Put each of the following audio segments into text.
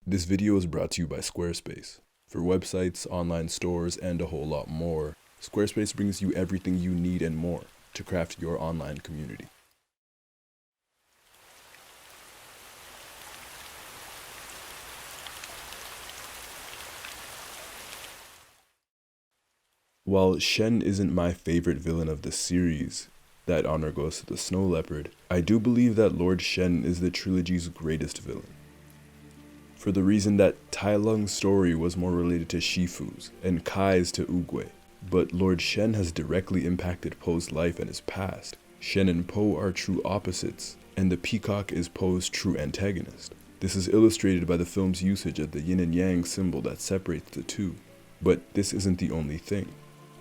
This video is brought to you by Squarespace. For websites, online stores, and a whole lot more, Squarespace brings you everything you need and more to craft your online community. While Shen isn't my favorite villain of the series, that honor goes to the Snow Leopard, I do believe that Lord Shen is the trilogy's greatest villain. For the reason that Tai Lung's story was more related to Shifu's and Kai's to Oogway, but Lord Shen has directly impacted Poe's life and his past. Shen and Poe are true opposites, and the peacock is Poe's true antagonist. This is illustrated by the film's usage of the yin and yang symbol that separates the two. But this isn't the only thing.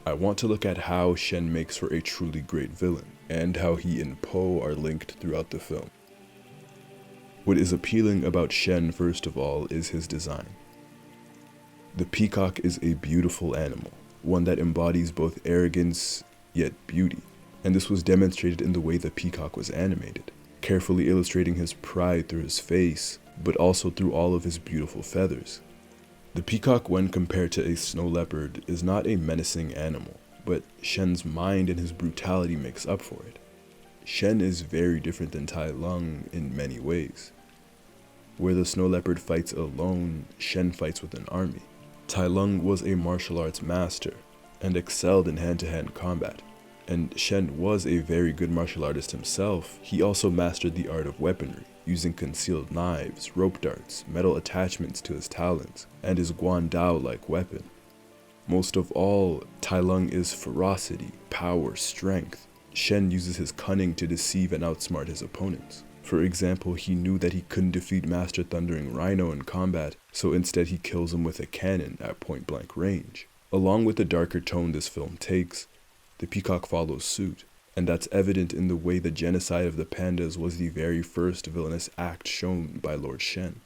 I want to look at how Shen makes for a truly great villain, and how he and Poe are linked throughout the film. What is appealing about Shen, first of all, is his design. The peacock is a beautiful animal, one that embodies both arrogance yet beauty, and this was demonstrated in the way the peacock was animated, carefully illustrating his pride through his face, but also through all of his beautiful feathers. The peacock, when compared to a snow leopard, is not a menacing animal, but Shen's mind and his brutality makes up for it. Shen is very different than Tai Lung in many ways. Where the snow leopard fights alone, Shen fights with an army. Tai Lung was a martial arts master and excelled in hand-to-hand combat, and Shen was a very good martial artist himself. He also mastered the art of weaponry, using concealed knives, rope darts, metal attachments to his talons, and his guandao-like weapon. Most of all, Tai Lung is ferocity, power, strength. Shen uses his cunning to deceive and outsmart his opponents. For example, he knew that he couldn't defeat Master Thundering Rhino in combat, so instead he kills him with a cannon at point-blank range. Along with the darker tone this film takes, the peacock follows suit, and that's evident in the way the genocide of the pandas was the very first villainous act shown by Lord Shen.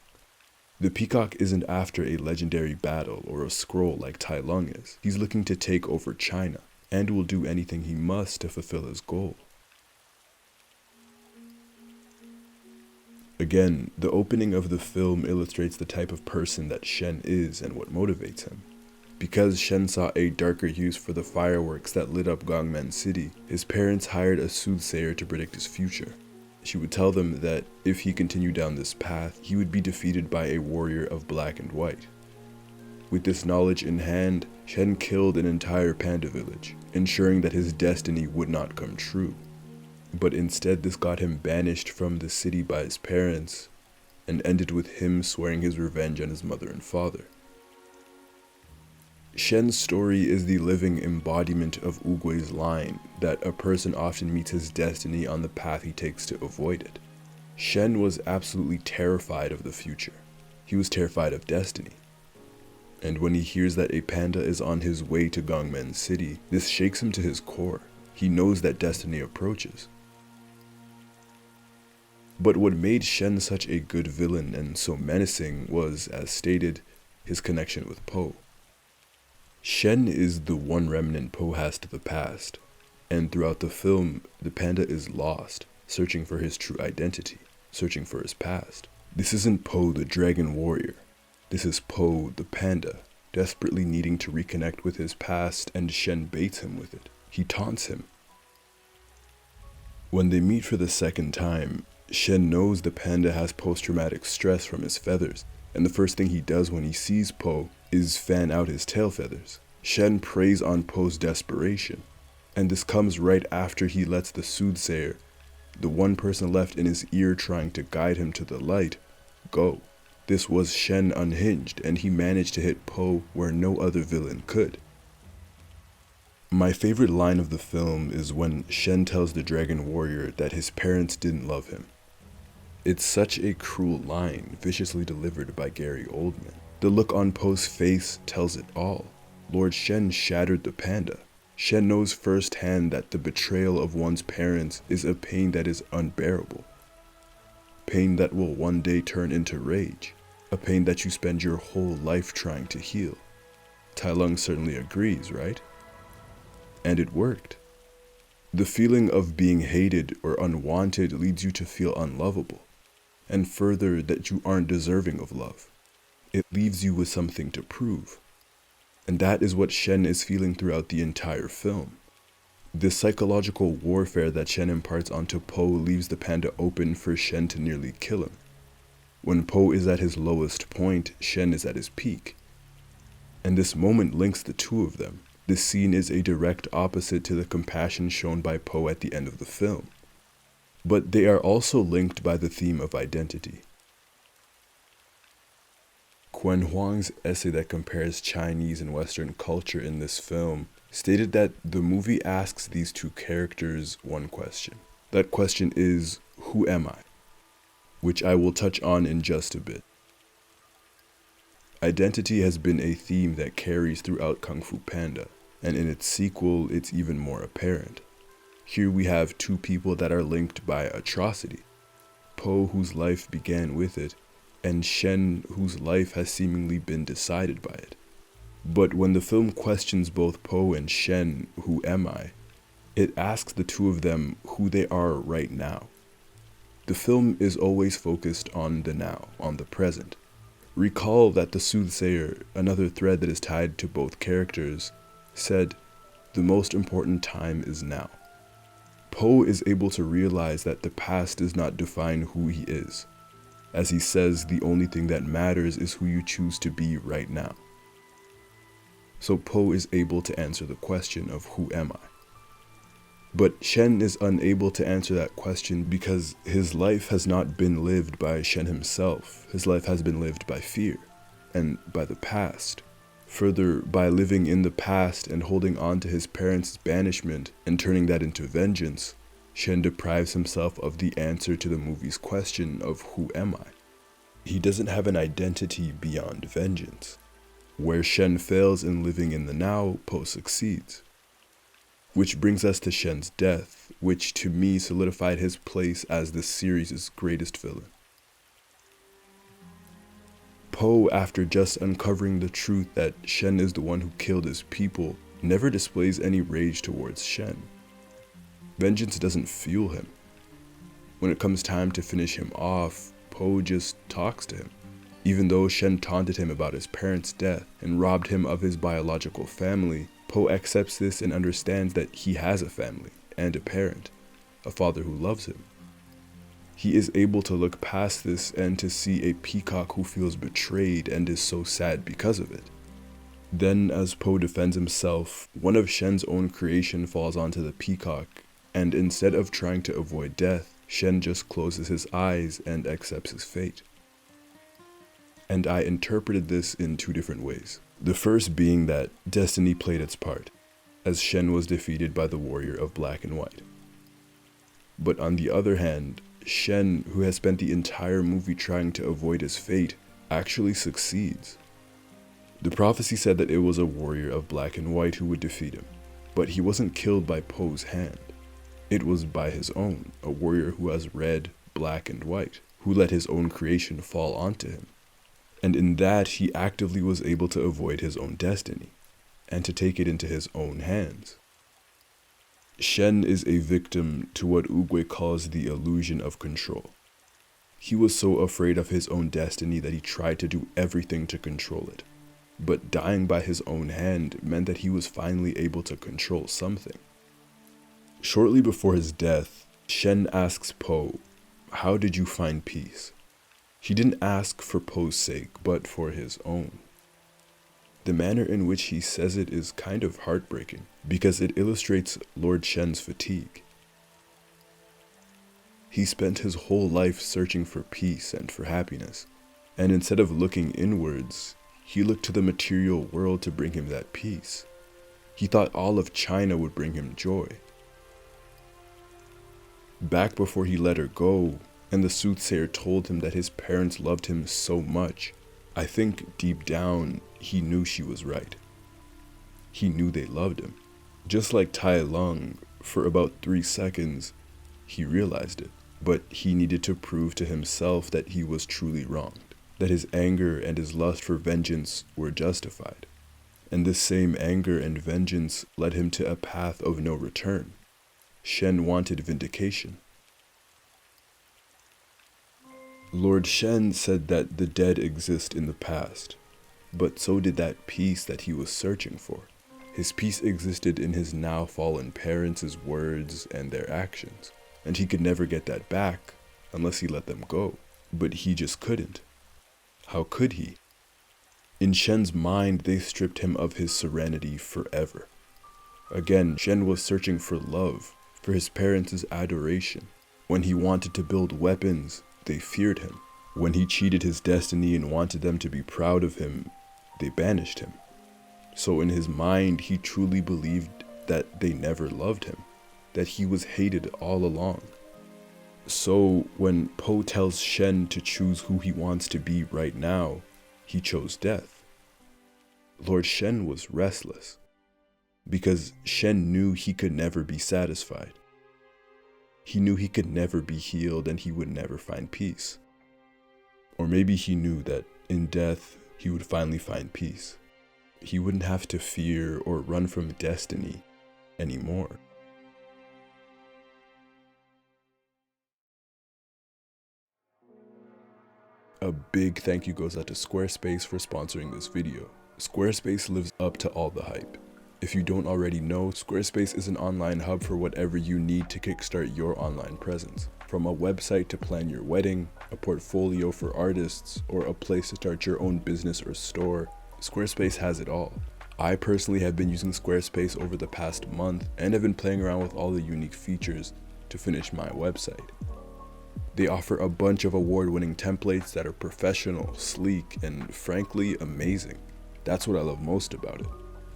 The peacock isn't after a legendary battle or a scroll like Tai Lung is. He's looking to take over China, and will do anything he must to fulfill his goal. Again, the opening of the film illustrates the type of person that Shen is and what motivates him. Because Shen saw a darker use for the fireworks that lit up Gangmen City, his parents hired a soothsayer to predict his future. She would tell them that if he continued down this path, he would be defeated by a warrior of black and white. With this knowledge in hand, Shen killed an entire panda village, ensuring that his destiny would not come true. But instead, this got him banished from the city by his parents, and ended with him swearing his revenge on his mother and father. Shen's story is the living embodiment of Oogway's line that a person often meets his destiny on the path he takes to avoid it. Shen was absolutely terrified of the future. He was terrified of destiny. And when he hears that a panda is on his way to Gangmen City, this shakes him to his core. He knows that destiny approaches. But what made Shen such a good villain and so menacing was, as stated, his connection with Poe. Shen is the one remnant Poe has to the past, and throughout the film, the panda is lost, searching for his true identity, searching for his past. This isn't Poe the dragon warrior. This is Poe the panda, desperately needing to reconnect with his past, and Shen baits him with it. He taunts him. When they meet for the second time, Shen knows the panda has post-traumatic stress from his feathers, and the first thing he does when he sees Poe is fan out his tail feathers. Shen preys on Poe's desperation, and this comes right after he lets the soothsayer, the one person left in his ear trying to guide him to the light, go. This was Shen unhinged, and he managed to hit Poe where no other villain could. My favorite line of the film is when Shen tells the dragon warrior that his parents didn't love him. It's such a cruel line, viciously delivered by Gary Oldman. The look on Poe's face tells it all. Lord Shen shattered the panda. Shen knows firsthand that the betrayal of one's parents is a pain that is unbearable. Pain that will one day turn into rage. A pain that you spend your whole life trying to heal. Tai Lung certainly agrees, right? And it worked. The feeling of being hated or unwanted leads you to feel unlovable, and further that you aren't deserving of love. It leaves you with something to prove. And that is what Shen is feeling throughout the entire film. This psychological warfare that Shen imparts onto Po leaves the panda open for Shen to nearly kill him. When Po is at his lowest point, Shen is at his peak. And this moment links the two of them. This scene is a direct opposite to the compassion shown by Po at the end of the film. But they are also linked by the theme of identity. Huang's essay that compares Chinese and Western culture in this film stated that the movie asks these two characters one question. That question is, who am I? Which I will touch on in just a bit. Identity has been a theme that carries throughout Kung Fu Panda, and in its sequel, it's even more apparent. Here we have two people that are linked by atrocity. Po, whose life began with it, and Shen, whose life has seemingly been decided by it. But when the film questions both Po and Shen, who am I, it asks the two of them who they are right now. The film is always focused on the now, on the present. Recall that the soothsayer, another thread that is tied to both characters, said, "The most important time is now." Po is able to realize that the past does not define who he is. As he says, the only thing that matters is who you choose to be right now. So Po is able to answer the question of who am I? But Shen is unable to answer that question because his life has not been lived by Shen himself. His life has been lived by fear and by the past. Further, by living in the past and holding on to his parents' banishment and turning that into vengeance, Shen deprives himself of the answer to the movie's question of who am I? He doesn't have an identity beyond vengeance. Where Shen fails in living in the now, Po succeeds. Which brings us to Shen's death, which to me solidified his place as this series' greatest villain. Po, after just uncovering the truth that Shen is the one who killed his people, never displays any rage towards Shen. Vengeance doesn't fuel him. When it comes time to finish him off, Po just talks to him. Even though Shen taunted him about his parents' death and robbed him of his biological family, Po accepts this and understands that he has a family and a parent, a father who loves him. He is able to look past this and to see a peacock who feels betrayed and is so sad because of it. Then, as Po defends himself, one of Shen's own creation falls onto the peacock, and instead of trying to avoid death, Shen just closes his eyes and accepts his fate. And I interpreted this in two different ways. The first being that destiny played its part, as Shen was defeated by the warrior of black and white. But on the other hand, Shen, who has spent the entire movie trying to avoid his fate, actually succeeds. The prophecy said that it was a warrior of black and white who would defeat him, but he wasn't killed by Po's hand. It was by his own, a warrior who has red, black, and white, who let his own creation fall onto him. And in that, he actively was able to avoid his own destiny, and to take it into his own hands. Shen is a victim to what Oogway calls the illusion of control. He was so afraid of his own destiny that he tried to do everything to control it. But dying by his own hand meant that he was finally able to control something. Shortly before his death, Shen asks Po, "How did you find peace?" He didn't ask for Po's sake, but for his own. The manner in which he says it is kind of heartbreaking, because it illustrates Lord Shen's fatigue. He spent his whole life searching for peace and for happiness, and instead of looking inwards, he looked to the material world to bring him that peace. He thought all of China would bring him joy. Back before he let her go, and the soothsayer told him that his parents loved him so much, I think deep down he knew she was right. He knew they loved him. Just like Tai Lung, for about 3 seconds, he realized it, but he needed to prove to himself that he was truly wronged, that his anger and his lust for vengeance were justified. And this same anger and vengeance led him to a path of no return. Shen wanted vindication. Lord Shen said that the dead exist in the past, but so did that peace that he was searching for. His peace existed in his now fallen parents' words and their actions, and he could never get that back unless he let them go. But he just couldn't. How could he? In Shen's mind, they stripped him of his serenity forever. Again, Shen was searching for love, for his parents' adoration. When he wanted to build weapons, they feared him. When he cheated his destiny and wanted them to be proud of him, they banished him. So in his mind, he truly believed that they never loved him, that he was hated all along. So when Po tells Shen to choose who he wants to be right now, he chose death. Lord Shen was restless, because Shen knew he could never be satisfied. He knew he could never be healed and he would never find peace. Or maybe he knew that in death, he would finally find peace. He wouldn't have to fear or run from destiny anymore. A big thank you goes out to Squarespace for sponsoring this video. Squarespace lives up to all the hype. If you don't already know, Squarespace is an online hub for whatever you need to kickstart your online presence. From a website to plan your wedding, a portfolio for artists, or a place to start your own business or store, Squarespace has it all. I personally have been using Squarespace over the past month and have been playing around with all the unique features to finish my website. They offer a bunch of award-winning templates that are professional, sleek, and frankly amazing. That's what I love most about it.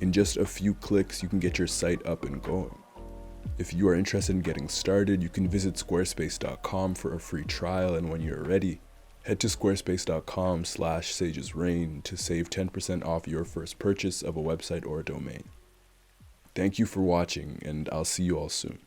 In just a few clicks, you can get your site up and going. If you are interested in getting started, you can visit squarespace.com for a free trial, and when you're ready, head to squarespace.com/sagesreign to save 10% off your first purchase of a website or a domain. Thank you for watching, and I'll see you all soon.